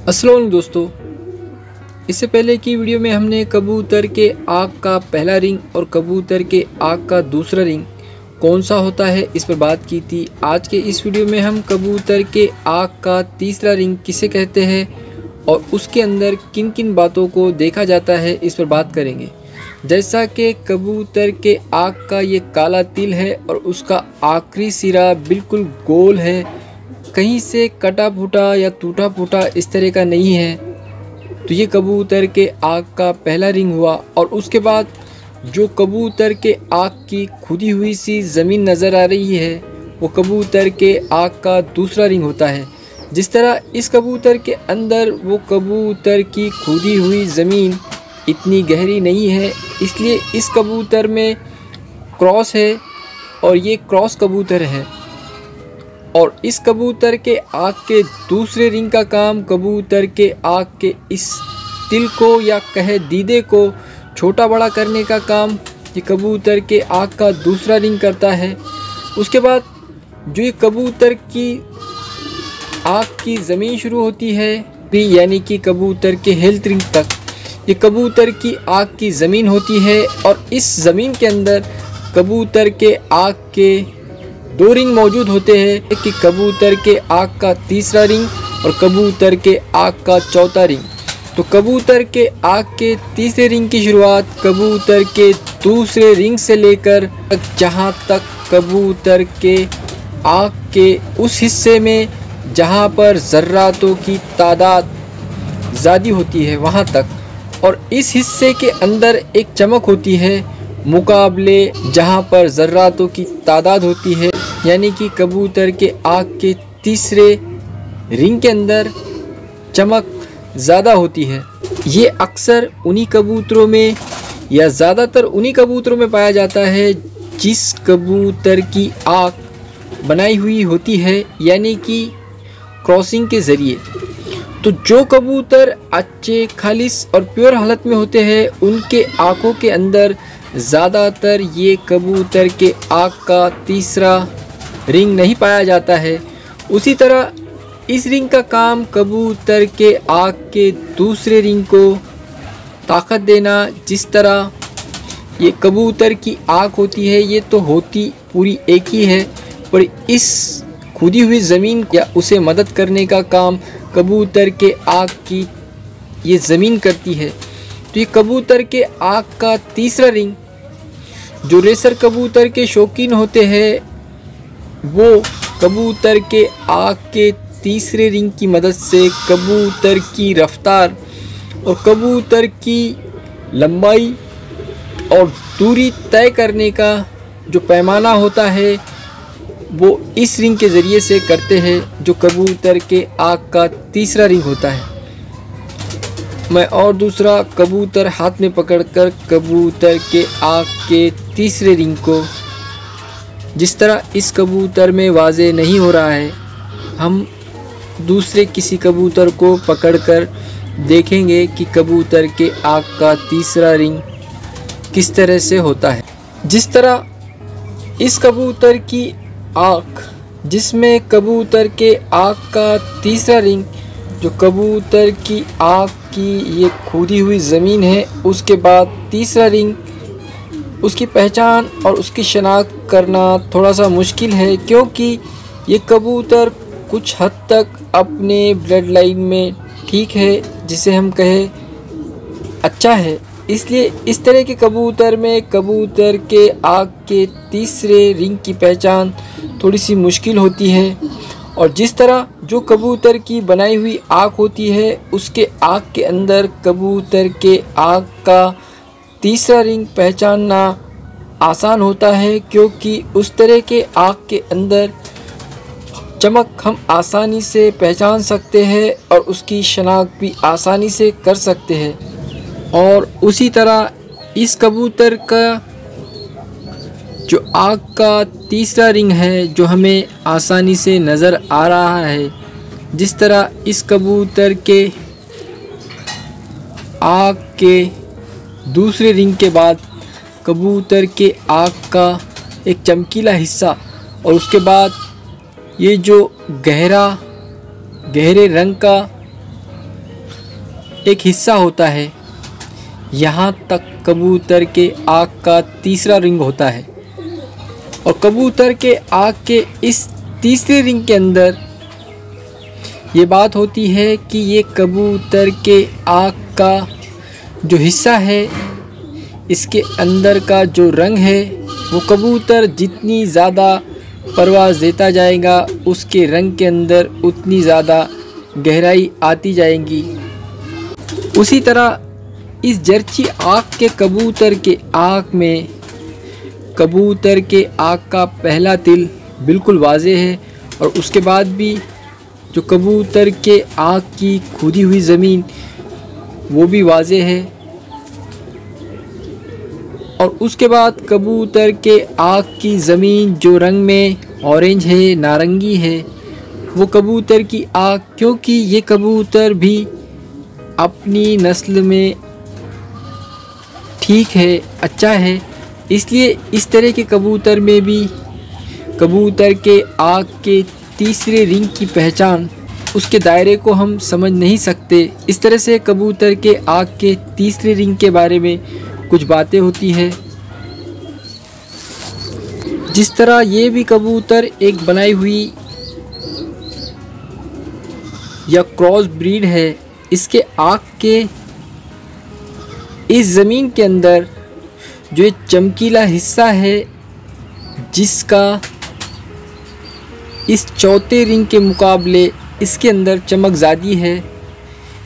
अस्सलाम वालेकुम दोस्तों, इससे पहले की वीडियो में हमने कबूतर के आँख का पहला रिंग और कबूतर के आँख का दूसरा रिंग कौन सा होता है इस पर बात की थी। आज के इस वीडियो में हम कबूतर के आँख का तीसरा रिंग किसे कहते हैं और उसके अंदर किन किन बातों को देखा जाता है इस पर बात करेंगे। जैसा कि कबूतर के आँख का ये काला तिल है और उसका आखिरी सिरा बिल्कुल गोल है, कहीं से कटा फूटा या टूटा फूटा इस तरह का नहीं है, तो ये कबूतर के आँख का पहला रिंग हुआ। और उसके बाद जो कबूतर के आँख की खुदी हुई सी ज़मीन नज़र आ रही है वो कबूतर के आँख का दूसरा रिंग होता है। जिस तरह इस कबूतर के अंदर वो कबूतर की खुदी हुई ज़मीन इतनी गहरी नहीं है, इसलिए इस कबूतर में क्रॉस है और ये क्रॉस कबूतर है। और इस कबूतर के आँख के दूसरे रिंग का काम कबूतर के आँख के इस तिल को या कहे दीदे को छोटा बड़ा करने का काम ये कबूतर के आँख का दूसरा रिंग करता है। उसके बाद जो ये कबूतर की आँख की ज़मीन शुरू होती है यानी कि कबूतर के हेल्थ रिंग तक, ये कबूतर की आँख की ज़मीन होती है। और इस ज़मीन के अंदर कबूतर के आँख के दो रिंग मौजूद होते हैं कि कबूतर के आँख का तीसरा रिंग और कबूतर के आँख का चौथा रिंग। तो कबूतर के आँख के तीसरे रिंग की शुरुआत कबूतर के दूसरे रिंग से लेकर जहाँ तक कबूतर के आँख के उस हिस्से में जहाँ पर ज़र्रातों की तादाद ज़्यादा होती है वहाँ तक। और इस हिस्से के अंदर एक चमक होती है मुकाबले जहाँ पर ज़र्रातों की तादाद होती है, यानी कि कबूतर के आँख के तीसरे रिंग के अंदर चमक ज़्यादा होती है। ये अक्सर उन्हीं कबूतरों में या ज़्यादातर उन्हीं कबूतरों में पाया जाता है जिस कबूतर की आँख बनाई हुई होती है, यानी कि क्रॉसिंग के ज़रिए। तो जो कबूतर अच्छे खालिस और प्योर हालत में होते हैं उनके आँखों के अंदर ज़्यादातर ये कबूतर के आँख का तीसरा रिंग नहीं पाया जाता है। उसी तरह इस रिंग का काम कबूतर के आँख के दूसरे रिंग को ताकत देना। जिस तरह ये कबूतर की आँख होती है ये तो होती पूरी एक ही है, पर इस खुदी हुई ज़मीन या उसे मदद करने का काम कबूतर के आँख की ये ज़मीन करती है। तो ये कबूतर के आँख का तीसरा रिंग जो रेसर कबूतर के शौकीन होते हैं वो कबूतर के आँख के तीसरे रिंग की मदद से कबूतर की रफ्तार और कबूतर की लंबाई और दूरी तय करने का जो पैमाना होता है वो इस रिंग के ज़रिए से करते हैं, जो कबूतर के आँख का तीसरा रिंग होता है। मैं और दूसरा कबूतर हाथ में पकड़कर कबूतर के आँख के तीसरे रिंग को जिस तरह इस कबूतर में वाज़े नहीं हो रहा है, हम दूसरे किसी कबूतर को पकड़कर देखेंगे कि कबूतर के आँख का तीसरा रिंग किस तरह से होता है। जिस तरह इस कबूतर की आँख जिसमें कबूतर के आँख का तीसरा रिंग जो कबूतर की आँख की ये खुदी हुई ज़मीन है, उसके बाद तीसरा रिंग उसकी पहचान और उसकी शनाख्त करना थोड़ा सा मुश्किल है, क्योंकि ये कबूतर कुछ हद तक अपने ब्लड लाइन में ठीक है, जिसे हम कहें अच्छा है। इसलिए इस तरह के कबूतर में कबूतर के आँख के तीसरे रिंग की पहचान थोड़ी सी मुश्किल होती है। और जिस तरह जो कबूतर की बनाई हुई आँख होती है उसके आँख के अंदर कबूतर के आँख का तीसरा रिंग पहचानना आसान होता है, क्योंकि उस तरह के आँख के अंदर चमक हम आसानी से पहचान सकते हैं और उसकी शनाख्त भी आसानी से कर सकते हैं। और उसी तरह इस कबूतर का जो आँख का तीसरा रिंग है जो हमें आसानी से नज़र आ रहा है, जिस तरह इस कबूतर के आँख के दूसरे रिंग के बाद कबूतर के आँख का एक चमकीला हिस्सा और उसके बाद ये जो गहरे रंग का एक हिस्सा होता है, यहाँ तक कबूतर के आँख का तीसरा रिंग होता है। और कबूतर के आँख के इस तीसरे रिंग के अंदर ये बात होती है कि ये कबूतर के आँख का जो हिस्सा है, इसके अंदर का जो रंग है, वो कबूतर जितनी ज़्यादा परवाज़ देता जाएगा उसके रंग के अंदर उतनी ज़्यादा गहराई आती जाएगी। उसी तरह इस जर्ची आँख के कबूतर के आँख में कबूतर के आँख का पहला तिल बिल्कुल वाज़े है और उसके बाद भी जो कबूतर के आँख की खुदी हुई ज़मीन वो भी वाज़े है। और उसके बाद कबूतर के आँख की ज़मीन जो रंग में ऑरेंज है, नारंगी है, वो कबूतर की आँख, क्योंकि ये कबूतर भी अपनी नस्ल में ठीक है, अच्छा है, इसलिए इस तरह के कबूतर में भी कबूतर के आँख के तीसरे रिंग की पहचान, उसके दायरे को हम समझ नहीं सकते। इस तरह से कबूतर के आँख के तीसरे रिंग के बारे में कुछ बातें होती है। जिस तरह ये भी कबूतर एक बनाई हुई या क्रॉस ब्रीड है, इसके आँख के इस ज़मीन के अंदर जो एक चमकीला हिस्सा है, जिसका इस चौथे रिंग के मुकाबले इसके अंदर चमक ज़्यादा है,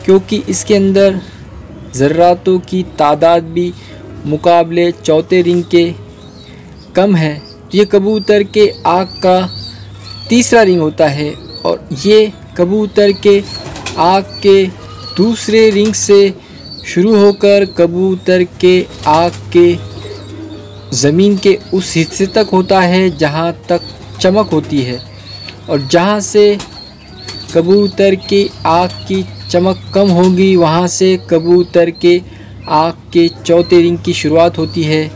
क्योंकि इसके अंदर ज़र्रातों की तादाद भी मुकाबले चौथे रिंग के कम है। ये कबूतर के आँख का तीसरा रिंग होता है और ये कबूतर के आँख के दूसरे रिंग से शुरू होकर कबूतर के आँख के ज़मीन के उस हिस्से तक होता है जहाँ तक चमक होती है, और जहाँ से कबूतर के आँख की चमक कम होगी वहाँ से कबूतर के आँख के चौथे रिंग की शुरुआत होती है।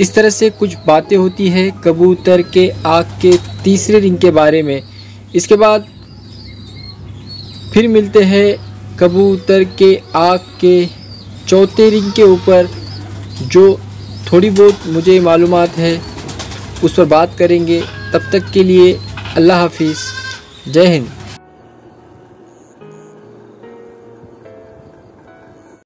इस तरह से कुछ बातें होती है कबूतर के आँख के तीसरे रिंग के बारे में। इसके बाद फिर मिलते हैं कबूतर के आँख के चौथे रिंग के ऊपर, जो थोड़ी बहुत मुझे मालूमात है उस पर बात करेंगे। तब तक के लिए अल्लाह हाफिज़, जय हिंद।